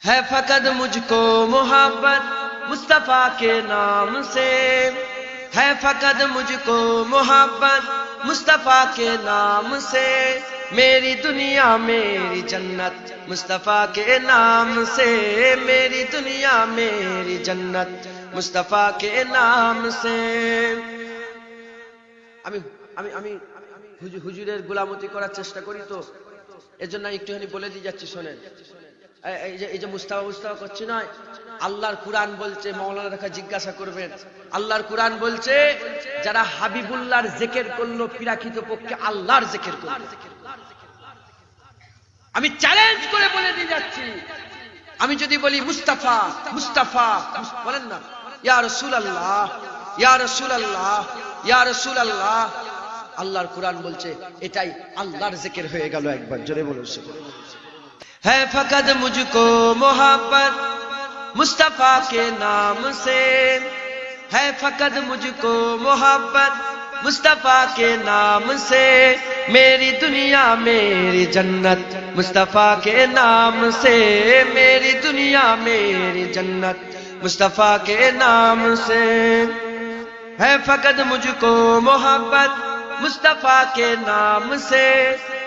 ہے فقط مجھ کو محبت مصطفیٰ کے نام سے، ہے فقط مجھ کو محبت مصطفیٰ کے نام سے، میری دنیا میری جنت مصطفیٰ کے نام سے، میری دنیا میری جنت مصطفیٰ کے نام سے۔ আমি আমি আমি হুজুরের গোলামতি করার চেষ্টা করি, তো এজন্য একটুখানি বলে দিয়ে যাচ্ছি, শোনেন। এই যে মুস্তাফা করছি না, আল্লাহর কুরআন বলছে, মাওলানা রেখা জিজ্ঞাসা করবেন, আল্লাহর কুরআন বলছে যারা হাবিবুল্লাহর জিকির করলো পিরাকিত পক্ষে আল্লাহর জিকির করলো। আমি চ্যালেঞ্জ করে বলে দিয়ে যাচ্ছি, আমি যদি বলি মুস্তাফা মুস্তাফা বলেন না, ইয়া রাসূলুল্লাহ ইয়া রাসূলুল্লাহ ইয়া রাসূলুল্লাহ, আল্লাহর কুরআন বলছে এটাই আল্লাহর জিকির হয়ে গেল। একবার জোরে বলুন। ہے فقط مجھ کو محبت مصطفیٰ کے نام سے، ہے فقط مجھ کو محبت مصطفیٰ کے نام سے، میری دنیا میری جنت مصطفیٰ کے نام سے، میری دنیا میری جنت مصطفیٰ کے نام سے، ہے فقط مجھ کو محبت مصطفیٰ کے نام سے،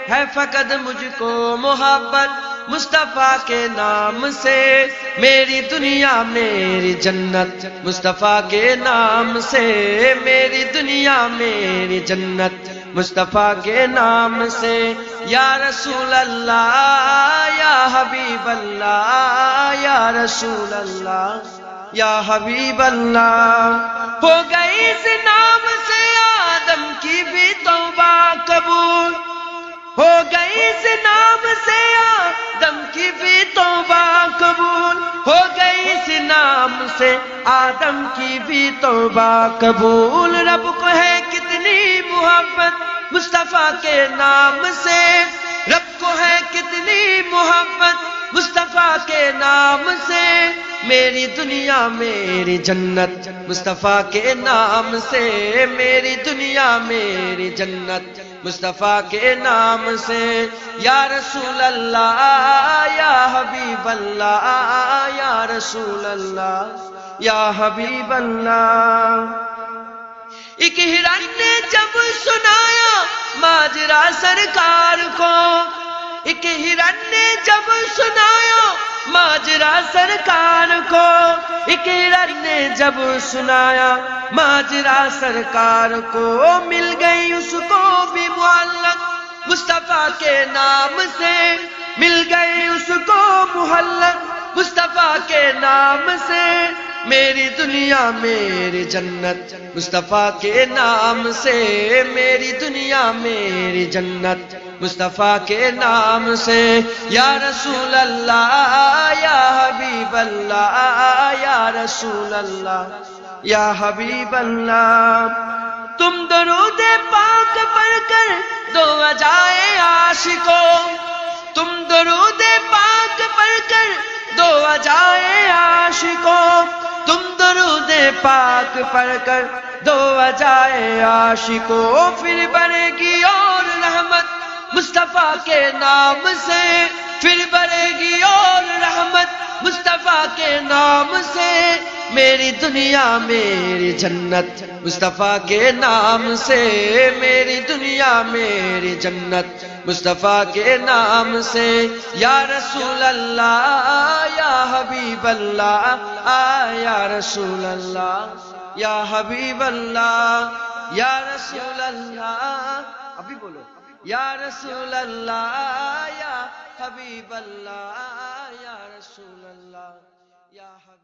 ہے فقط مجھ کو محبت مصطفیٰ کے نام سے، میری دنیا میری جنت مصطفیٰ کے نام سے، میری دنیا میری جنت مصطفیٰ کے نام سے، یا رسول اللہ یا حبیب اللہ یا رسول اللہ یا حبیب اللہ، ہو گئی اس نام سے آدم کی بھی توبہ قبول، ہو گئی اس نام سے آدم کی بھی توبہ قبول، ہو گئی اس نام سے آدم کی بھی توبہ قبول، رب کو ہے کتنی محبت مصطفیٰ کے نام سے، رب کو ہے کتنی محبت مصطفیٰ کے نام سے، میری دنیا میری جنت مصطفیٰ کے نام سے، میری دنیا میری جنت مصطفیٰ کے نام سے، یا رسول اللہ یا حبیب اللہ یا رسول اللہ یا حبیب اللہ۔ ایک ہرن نے جب سنایا ماجرا سرکار کو، ایک ہرن نے جب سنایا ماجرا سرکار کو، ایک ہرن نے جب سنایا ماجرا سرکار کو، مل گئی اس کو بھی معلق مصطفیٰ کے نام سے، مل گئی اس کو معلق مصطفیٰ کے نام سے، میری دنیا میری جنت مصطفیٰ کے نام سے، میری دنیا میری جنت مصطفیٰ کے نام سے، یا رسول اللہ یا حبیب اللہ یا رسول اللہ یا حبیب اللہ، تم درود پاک پڑھ کر دو بجائے عاشقوں، تم درود پاک پڑھ کر دو بجائے عاشقوں، تم درود پاک پڑھ کر دو بجائے عاشقوں، پھر بڑھے گی اور رحمت مصطفیٰ کے نام سے، پھر بڑھے گی اور رحمت مصطفیٰ کے نام سے، میری دنیا میری جنت مصطفیٰ کے نام سے، میری دنیا میری جنت مصطفیٰ کے نام سے، یا رسول اللہ یا حبیب اللہ یا رسول اللہ یا حبیب اللہ یا رسول اللہ، ابھی بولو، یا رسول اللہ یا حبیب اللہ یا رسول اللہ یا حبیب